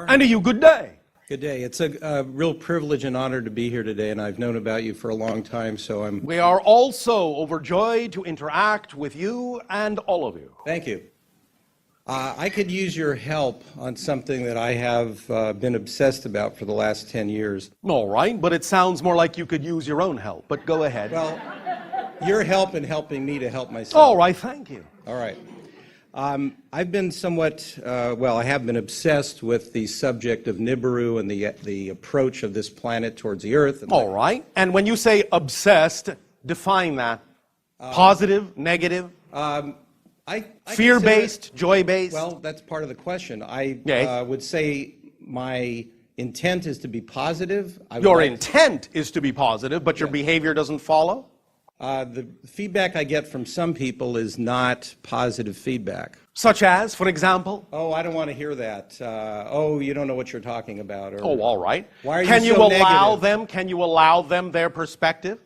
And to you, good day. Good day. It's a real privilege and honor to be here today, and I've known about you for a long time, so We are also overjoyed to interact with you and all of you. Thank you. I could use your help on something that I have been obsessed about for the last 10 years. All right, but it sounds more like you could use your own help, but go ahead. Well, your help in helping me to help myself. All right, thank you. All right. I've been somewhat, I have been obsessed with the subject of Nibiru and the approach of this planet towards the Earth. All right. And when you say obsessed, define that. Positive, negative, fear-based, joy-based? Well, that's part of the question. I would say my intent is to be positive. Your intent is to be positive, but your behavior doesn't follow? The feedback I get from some people is not positive feedback. Such as, for example? Oh, I don't want to hear that. Oh, you don't know what you're talking about. Or, oh, all right. Why are can you you so allow negative? them? Can you allow them their perspective?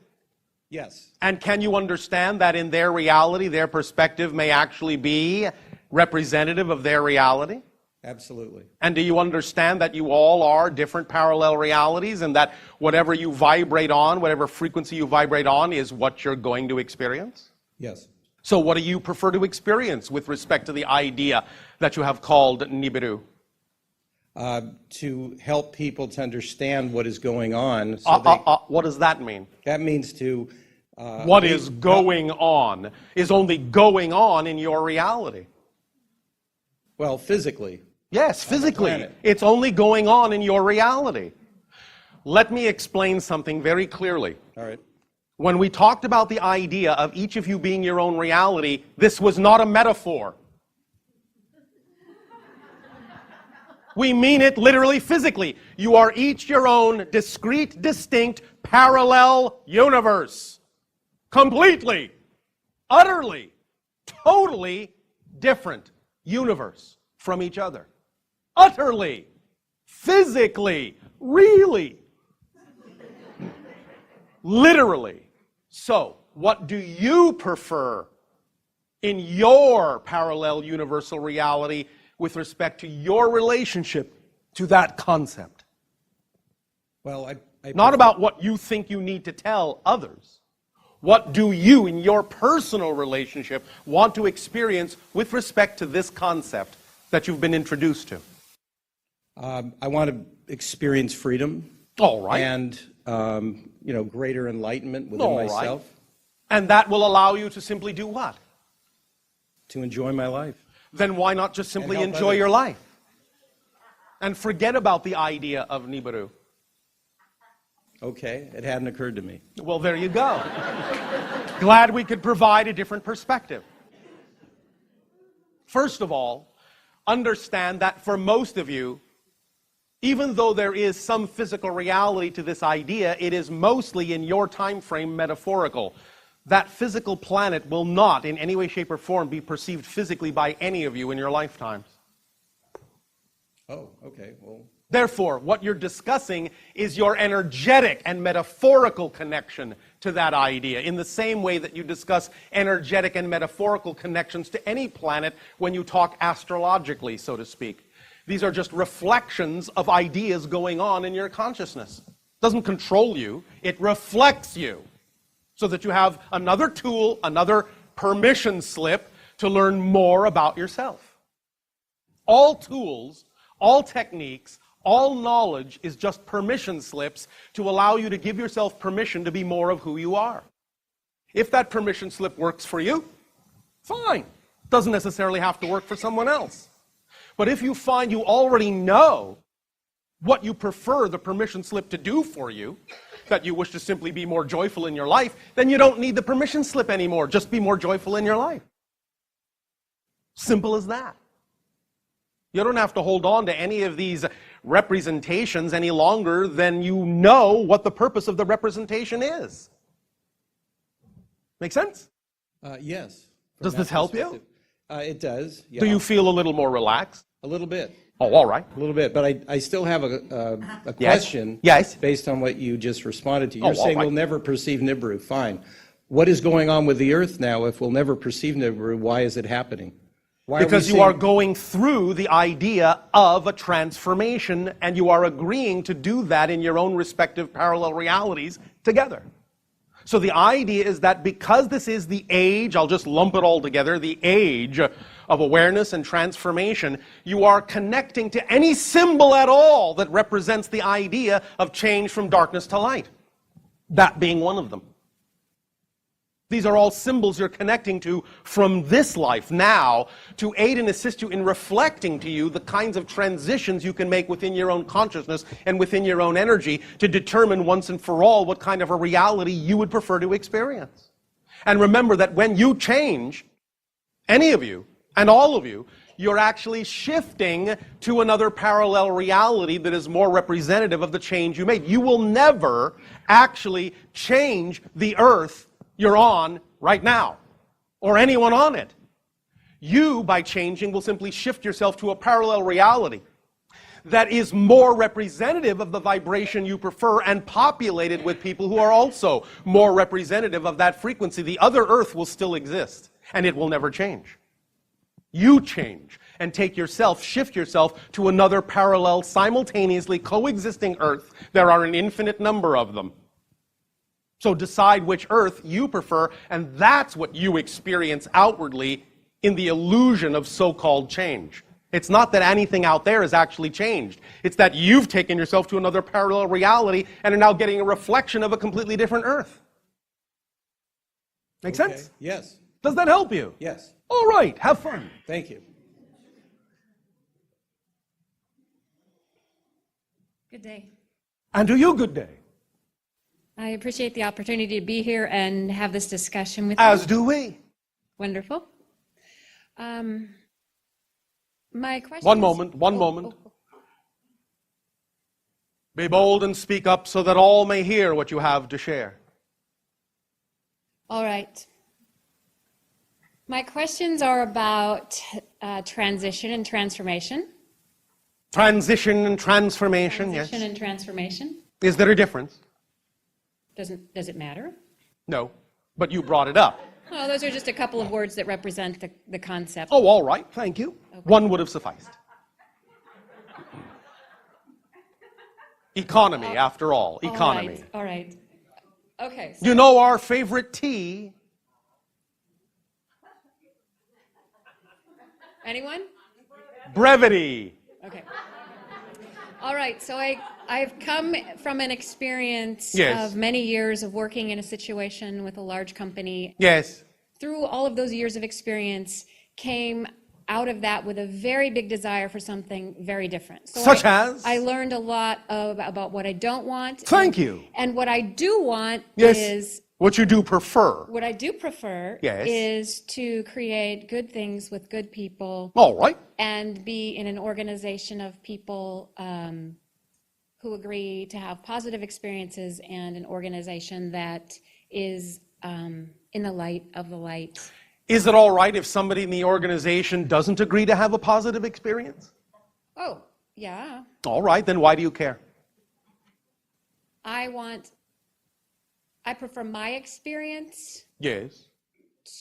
Yes. And can you understand that in their reality, their perspective may actually be representative of their reality? Absolutely. And do you understand that you all are different parallel realities and that whatever you vibrate on, whatever frequency you vibrate on is what you're going to experience? Yes. So what do you prefer to experience with respect to the idea that you have called Nibiru? To help people to understand what is going on. So what does that mean? That means to... what is going on is only going on in your reality. Well, physically. Yes, physically. It's only going on in your reality. Let me explain something very clearly. All right. When we talked about the idea of each of you being your own reality, this was not a metaphor. We mean it literally, physically. You are each your own discrete, distinct, parallel universe. Completely, utterly, totally different universe from each other. Utterly, physically, really, literally. So, what do you prefer in your parallel universal reality with respect to your relationship to that concept? Well, not about what you think you need to tell others. What do you, in your personal relationship, want to experience with respect to this concept that you've been introduced to? I want to experience freedom. All right. And, greater enlightenment within myself. Right. And that will allow you to simply do what? To enjoy my life. Then why not just simply enjoy your life? And forget about the idea of Nibiru. Okay, it hadn't occurred to me. Well, there you go. Glad we could provide a different perspective. First of all, understand that for most of you, even though there is some physical reality to this idea, it is mostly in your time frame metaphorical. That physical planet will not, in any way, shape, or form, be perceived physically by any of you in your lifetimes. Oh, okay, well... Therefore, what you're discussing is your energetic and metaphorical connection to that idea, in the same way that you discuss energetic and metaphorical connections to any planet when you talk astrologically, so to speak. These are just reflections of ideas going on in your consciousness. It doesn't control you, it reflects you, so that you have another tool, another permission slip to learn more about yourself. All tools, all techniques, all knowledge is just permission slips to allow you to give yourself permission to be more of who you are. If that permission slip works for you, fine. Doesn't necessarily have to work for someone else. But if you find you already know what you prefer the permission slip to do for you, that you wish to simply be more joyful in your life, then you don't need the permission slip anymore. Just be more joyful in your life. Simple as that. You don't have to hold on to any of these representations any longer than you know what the purpose of the representation is. Make sense? Yes. Does this help you? It does, yeah. Do you feel a little more relaxed? A little bit. Oh, all right. A little bit, but I still have a question based on what you just responded to. You're saying we'll never perceive Nibiru. Fine. What is going on with the Earth now if we'll never perceive Nibiru? Why is it happening? Because you are going through the idea of a transformation, and you are agreeing to do that in your own respective parallel realities together. So the idea is that because this is the age, I'll just lump it all together, the age of awareness and transformation, you are connecting to any symbol at all that represents the idea of change from darkness to light. That being one of them. These are all symbols you're connecting to from this life now to aid and assist you in reflecting to you the kinds of transitions you can make within your own consciousness and within your own energy to determine once and for all what kind of a reality you would prefer to experience. And remember that when you change, any of you and all of you, you're actually shifting to another parallel reality that is more representative of the change you made. You will never actually change the earth you're on right now, or anyone on it. You, by changing, will simply shift yourself to a parallel reality that is more representative of the vibration you prefer and populated with people who are also more representative of that frequency. The other earth will still exist, and it will never change. You change and take yourself, shift yourself to another parallel, simultaneously coexisting earth. There are an infinite number of them. So decide which earth you prefer, and that's what you experience outwardly in the illusion of so-called change. It's not that anything out there has actually changed. It's that you've taken yourself to another parallel reality and are now getting a reflection of a completely different earth. Make sense? Yes. Does that help you? Yes. All right, have fun. Thank you. Good day. And to you, good day. I appreciate the opportunity to be here and have this discussion with you. As do we. Wonderful. My question. One moment. Be bold and speak up so that all may hear what you have to share. All right. My questions are about transition and transformation. Transition and transformation, yes. Transition and transformation. Is there a difference? Does it matter? No, but you brought it up. Well, those are just a couple of words that represent the concept. Oh, all right, thank you. Okay. One would have sufficed. Economy, after all, economy. All right. Okay. So you know our favorite tea? Anyone? Brevity. Okay. All right, so I've come from an experience Yes. of many years of working in a situation with a large company. Yes. Through all of those years of experience, came out of that with a very big desire for something very different. So Such as? I learned a lot about what I don't want. Thank you. And what I do want Yes. is... What you do prefer. What I do prefer Yes. is to create good things with good people. All right. And be in an organization of people who agree to have positive experiences, and an organization that is in the light of the light. Is it all right if somebody in the organization doesn't agree to have a positive experience? Oh, yeah. All right, then why do you care? I prefer my experience. Yes.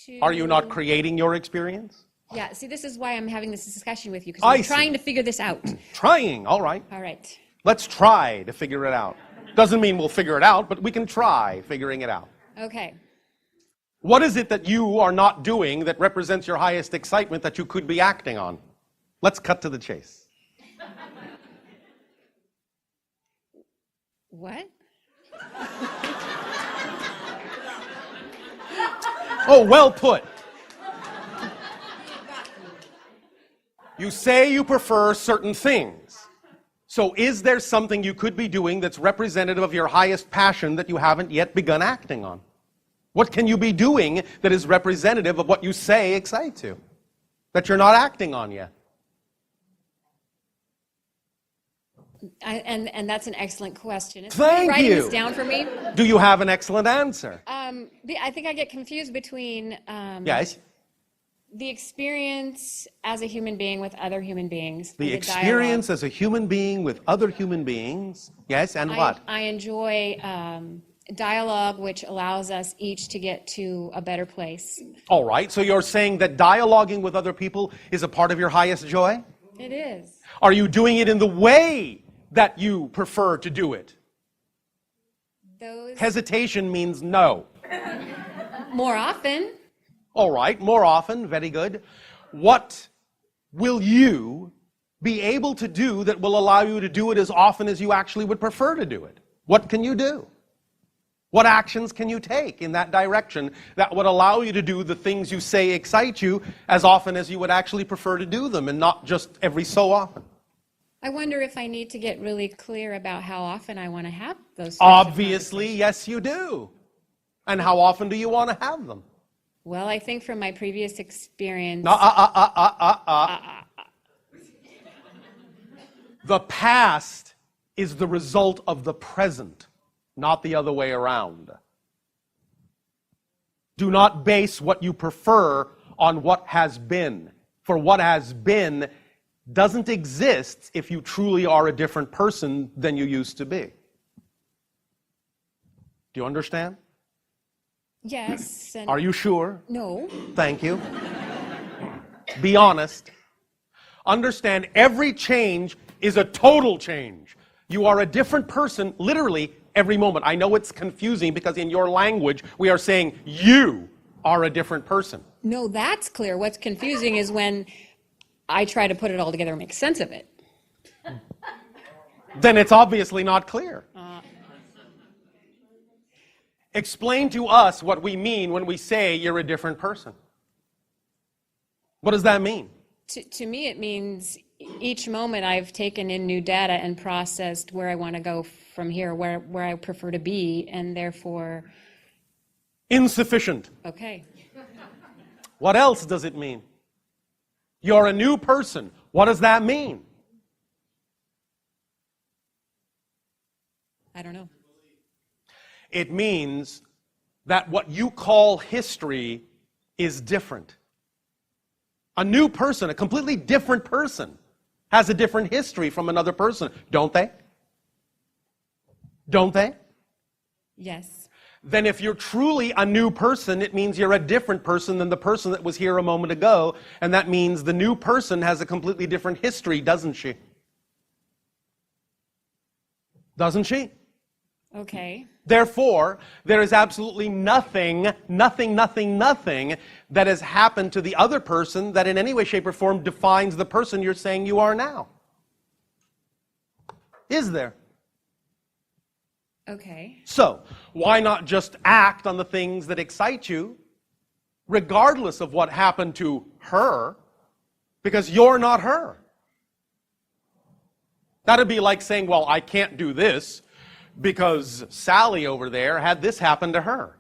To... Are you not creating your experience? Yeah, see, this is why I'm having this discussion with you, because I I'm trying see. to figure this out. Trying, all right. All right. Let's try to figure it out. Doesn't mean we'll figure it out, but we can try figuring it out. Okay. What is it that you are not doing that represents your highest excitement that you could be acting on? Let's cut to the chase. What? Oh, well put. You say you prefer certain things. So is there something you could be doing that's representative of your highest passion that you haven't yet begun acting on? What can you be doing that is representative of what you say excites you, that you're not acting on yet? And that's an excellent question. Is Thank somebody writing you. this down for me? Do you have an excellent answer? I think I get confused between Yes. the experience as a human being with other human beings. The and experience dialogue. as a human being with other human beings. Yes, and what? I enjoy dialogue which allows us each to get to a better place. All right, so you're saying that dialoguing with other people is a part of your highest joy? It is. Are you doing it in the way that you prefer to do it? Those Hesitation means no. more often. All right, more often, very good. What will you be able to do that will allow you to do it as often as you actually would prefer to do it? What can you do? What actions can you take in that direction that would allow you to do the things you say excite you as often as you would actually prefer to do them, and not just every so often? I wonder if I need to get really clear about how often I want to have those. Obviously, yes, you do. And how often do you want to have them? Well, I think from my previous experience. The past is the result of the present, not the other way around. Do not base what you prefer on what has been. For what has been doesn't exist if you truly are a different person than you used to be. Do you understand? Yes. And Are you sure? no. Thank you. Be honest. Understand every change is a total change. You are a different person literally every moment. I know it's confusing because in your language we are saying you are a different person. No, that's clear. What's confusing is when I try to put it all together and make sense of it. Then it's obviously not clear. Explain to us what we mean when we say you're a different person. What does that mean? To me, it means each moment I've taken in new data and processed where I want to go from here, where I prefer to be, and therefore. Insufficient. Okay. What else does it mean? You're a new person. What does that mean? I don't know. It means that what you call history is different. A new person, a completely different person, has a different history from another person, don't they? Don't they? Yes. Then if you're truly a new person, it means you're a different person than the person that was here a moment ago, and that means the new person has a completely different history, doesn't she? Doesn't she? Okay. Therefore, there is absolutely nothing that has happened to the other person that in any way, shape, or form defines the person you're saying you are now. Is there? Okay. So, why not just act on the things that excite you, regardless of what happened to her, because you're not her? That'd be like saying, well, I can't do this because Sally over there had this happen to her.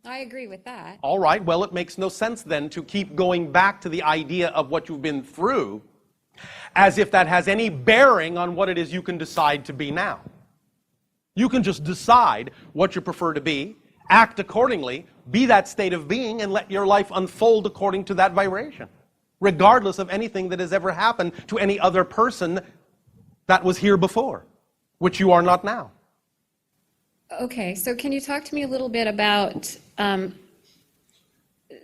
I agree with that. All right, well, it makes no sense then to keep going back to the idea of what you've been through as if that has any bearing on what it is you can decide to be now. You can just decide what you prefer to be, act accordingly, be that state of being, and let your life unfold according to that vibration, regardless of anything that has ever happened to any other person that was here before, which you are not now. Okay, so can you talk to me a little bit about the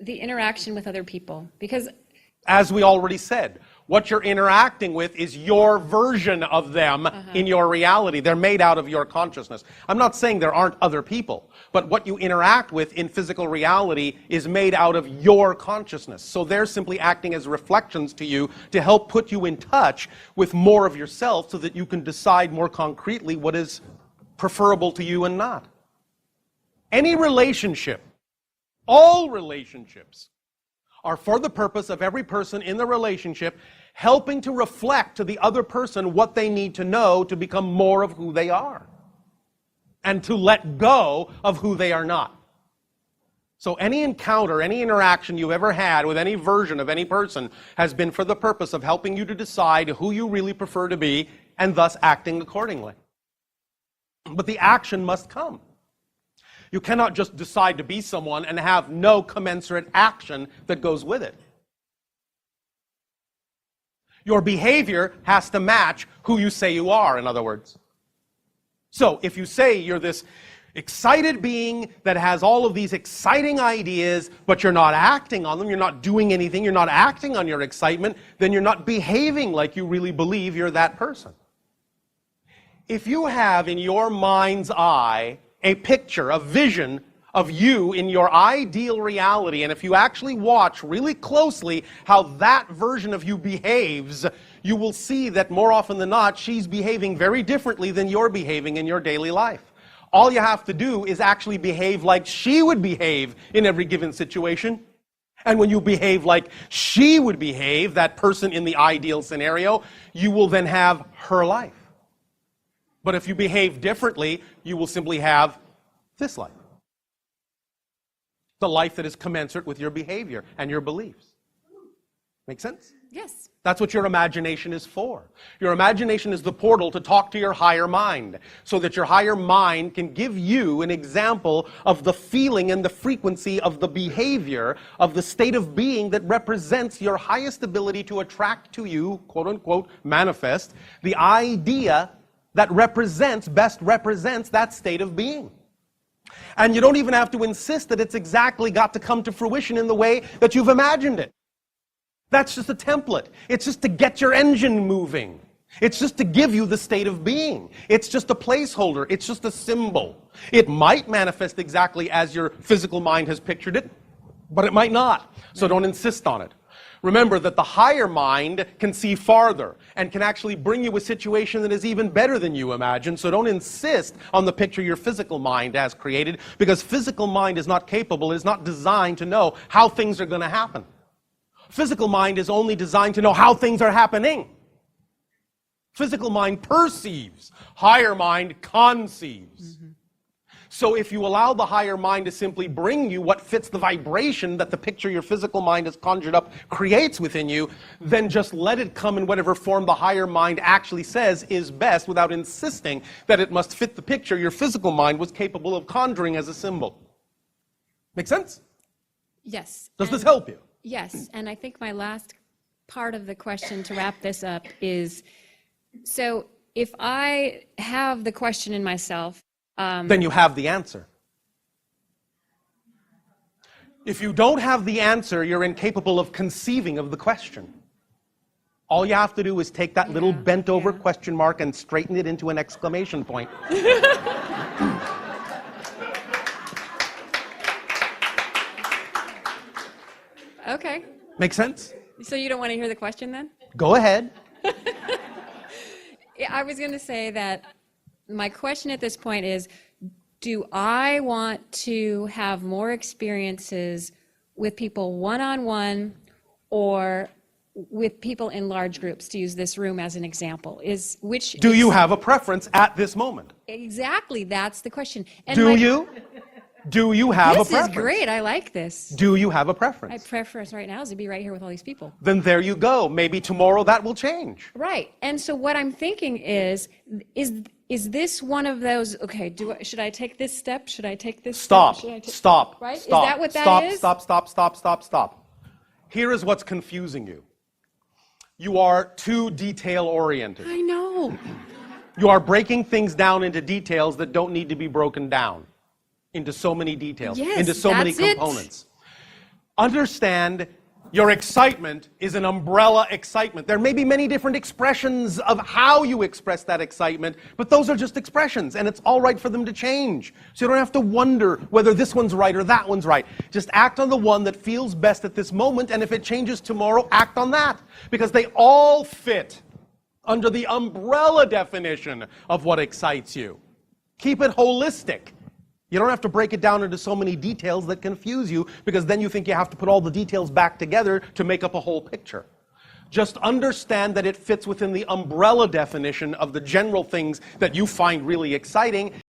interaction with other people? Because as we already said, what you're interacting with is your version of them in your reality. They're made out of your consciousness. I'm not saying there aren't other people, but what you interact with in physical reality is made out of your consciousness. So they're simply acting as reflections to you to help put you in touch with more of yourself so that you can decide more concretely what is preferable to you and not. Any relationship, all relationships, are for the purpose of every person in the relationship helping to reflect to the other person what they need to know to become more of who they are and to let go of who they are not. So any encounter, any interaction you've ever had with any version of any person has been for the purpose of helping you to decide who you really prefer to be and thus acting accordingly. But the action must come. You cannot just decide to be someone and have no commensurate action that goes with it. Your behavior has to match who you say you are, in other words. So if you say you're this excited being that has all of these exciting ideas, but you're not acting on them, you're not doing anything, you're not acting on your excitement, then you're not behaving like you really believe you're that person. If you have in your mind's eye a picture, a vision of you in your ideal reality, and if you actually watch really closely how that version of you behaves, you will see that more often than not, she's behaving very differently than you're behaving in your daily life. All you have to do is actually behave like she would behave in every given situation. And when you behave like she would behave, that person in the ideal scenario, you will then have her life. But if you behave differently, you will simply have this life. The life that is commensurate with your behavior and your beliefs. Make sense? Yes. That's what your imagination is for. Your imagination is the portal to talk to your higher mind, so that your higher mind can give you an example of the feeling and the frequency of the behavior of the state of being that represents your highest ability to attract to you, quote unquote, manifest, the idea that best represents that state of being. And you don't even have to insist that it's exactly got to come to fruition in the way that you've imagined it. That's just a template. It's just to get your engine moving. It's just to give you the state of being. It's just a placeholder. It's just a symbol. It might manifest exactly as your physical mind has pictured it, but it might not. So don't insist on it. Remember that the higher mind can see farther and can actually bring you a situation that is even better than you imagine. So don't insist on the picture your physical mind has created, because physical mind is not capable, is not designed to know how things are going to happen. Physical mind is only designed to know how things are happening. Physical mind perceives. Higher mind conceives. Mm-hmm. So if you allow the higher mind to simply bring you what fits the vibration that the picture your physical mind has conjured up creates within you, then just let it come in whatever form the higher mind actually says is best, without insisting that it must fit the picture your physical mind was capable of conjuring as a symbol. Make sense? Yes. Does this help you? Yes, and I think my last part of the question to wrap this up is, so if I have the question in myself, then you have the answer. If you don't have the answer, you're incapable of conceiving of the question. All you have to do is take that little bent over question mark and straighten it into an exclamation point. Okay. Make sense? So you don't want to hear the question then? Go ahead. I was going to say that my question at this point is, do I want to have more experiences with people one-on-one or with people in large groups, to use this room as an example? Do you have a preference at this moment? Exactly, that's the question. And Do you? Do you have a preference? This is great, I like this. Do you have a preference? My preference right now is to be right here with all these people. Then there you go. Maybe tomorrow that will change. Right, and so what I'm thinking is this one of those, okay, should I take this step? Should I take this step? Stop. Right? Stop. Is that what that is? Stop. Here is what's confusing you. You are too detail-oriented. I know. You are breaking things down into details that don't need to be broken down into so many details, into so many components. Understand, your excitement is an umbrella excitement. There may be many different expressions of how you express that excitement, but those are just expressions, and it's all right for them to change. So you don't have to wonder whether this one's right or that one's right. Just act on the one that feels best at this moment, and if it changes tomorrow, act on that. Because they all fit under the umbrella definition of what excites you. Keep it holistic. You don't have to break it down into so many details that confuse you, because then you think you have to put all the details back together to make up a whole picture. Just understand that it fits within the umbrella definition of the general things that you find really exciting,